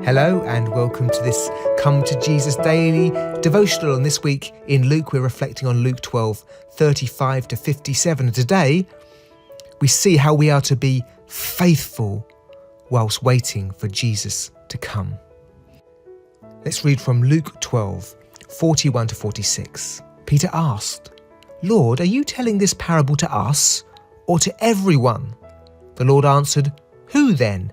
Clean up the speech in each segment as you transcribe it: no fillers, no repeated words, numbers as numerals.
Hello and welcome to this Come to Jesus Daily devotional. And this week in Luke, we're reflecting on Luke 12, 35 to 57. And today, we see how we are to be faithful whilst waiting for Jesus to come. Let's read from Luke 12, 41 to 46. Peter asked, "Lord, are you telling this parable to us or to everyone?" The Lord answered, "Who then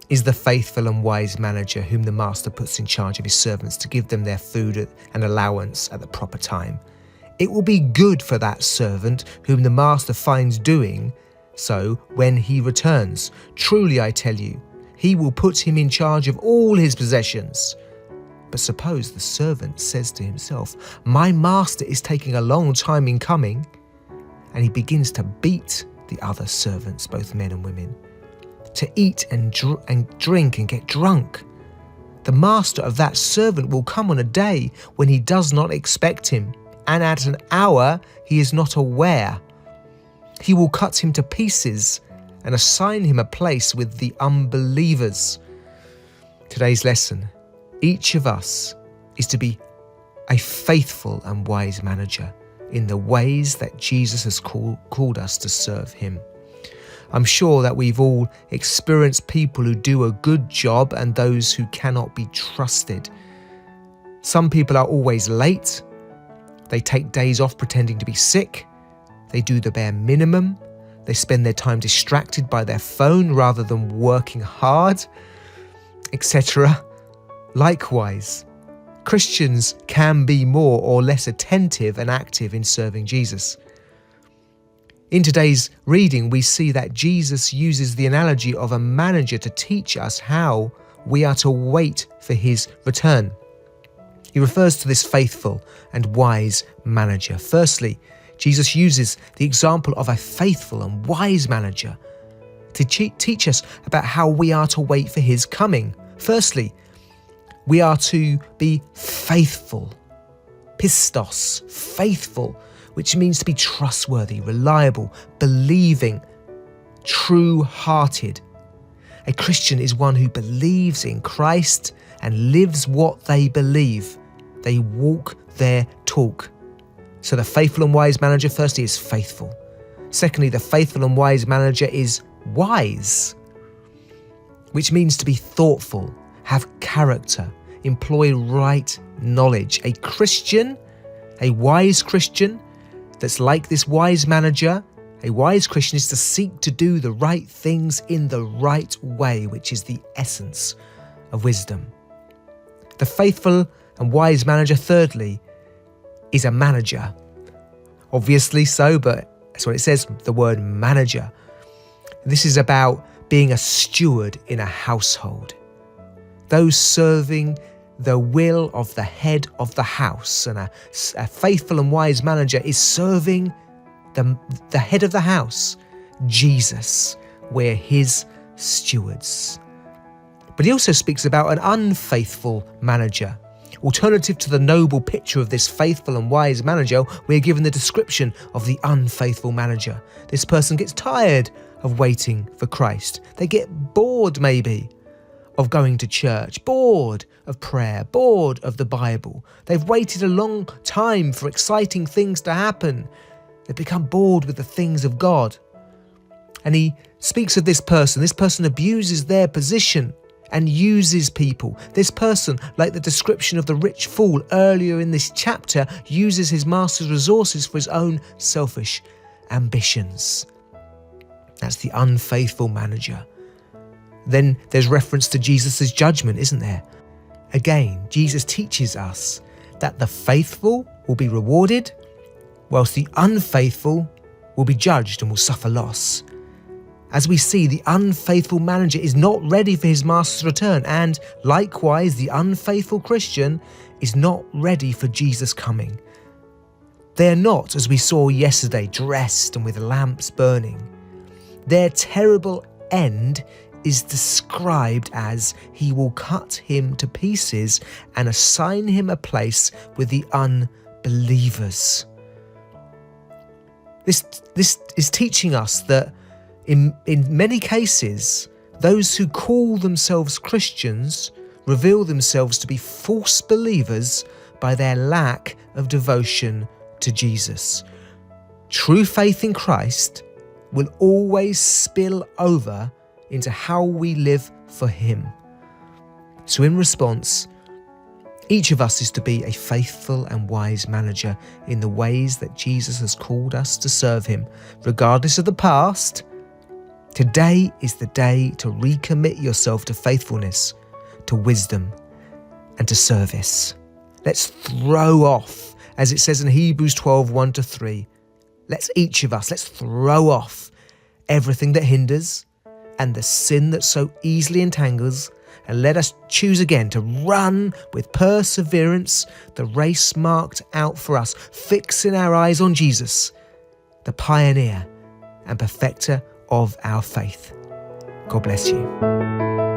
is the faithful and wise manager whom the master puts in charge of his servants to give them their food and allowance at the proper time? It will be good for that servant whom the master finds doing so when he returns. Truly I tell you, he will put him in charge of all his possessions. But suppose the servant says to himself, 'My master is taking a long time in coming,' and he begins to beat the other servants, both men and women, to eat and drink and get drunk. The master of that servant will come on a day when he does not expect him, and at an hour he is not aware. He will cut him to pieces and assign him a place with the unbelievers." Today's lesson: each of us is to be a faithful and wise manager in the ways that Jesus has called us to serve him. I'm sure that we've all experienced people who do a good job and those who cannot be trusted. Some people are always late. They take days off pretending to be sick. They do the bare minimum. They spend their time distracted by their phone rather than working hard, etc. Likewise, Christians can be more or less attentive and active in serving Jesus. In today's reading, we see that Jesus uses the analogy of a manager to teach us how we are to wait for his return. He refers to this faithful and wise manager. Firstly, Jesus uses the example of a faithful and wise manager to teach us about how we are to wait for his coming. Firstly, we are to be faithful. Pistos, faithful, which means to be trustworthy, reliable, believing, true-hearted. A Christian is one who believes in Christ and lives what they believe. They walk their talk. So the faithful and wise manager, firstly, is faithful. Secondly, the faithful and wise manager is wise, which means to be thoughtful, have character, employ right knowledge. A Christian, a wise Christian, that's like this wise manager, a wise Christian is to seek to do the right things in the right way, which is the essence of wisdom. The faithful and wise manager, thirdly, is a manager. Obviously so, but that's what it says, the word manager. This is about being a steward in a household. Those serving the will of the head of the house. And a faithful and wise manager is serving the head of the house, Jesus. We're his stewards. But he also speaks about an unfaithful manager. Alternative to the noble picture of this faithful and wise manager, we're given the description of the unfaithful manager. This person gets tired of waiting for Christ. They get bored, maybe, of going to church, bored of prayer, bored of the Bible. They've waited a long time for exciting things to happen. They've become bored with the things of God. And he speaks of this person. This person abuses their position and uses people. This person, like the description of the rich fool earlier in this chapter, uses his master's resources for his own selfish ambitions. That's the unfaithful manager. Then there's reference to Jesus' judgment, isn't there? Again, Jesus teaches us that the faithful will be rewarded, whilst the unfaithful will be judged and will suffer loss. As we see, the unfaithful manager is not ready for his master's return, and likewise, the unfaithful Christian is not ready for Jesus' coming. They are not, as we saw yesterday, dressed and with lamps burning. Their terrible end is described as he will cut him to pieces and assign him a place with the unbelievers. This is teaching us that in many cases, those who call themselves Christians reveal themselves to be false believers by their lack of devotion to Jesus. True faith in Christ will always spill over into how we live for Him. So in response, each of us is to be a faithful and wise manager in the ways that Jesus has called us to serve Him, regardless of the past. Today is the day to recommit yourself to faithfulness, to wisdom, and to service. Let's throw off, as it says in Hebrews 12, 1-3. Let's throw off everything that hinders and the sin that so easily entangles, and let us choose again to run with perseverance the race marked out for us, fixing our eyes on Jesus, the pioneer and perfecter of our faith. God bless you.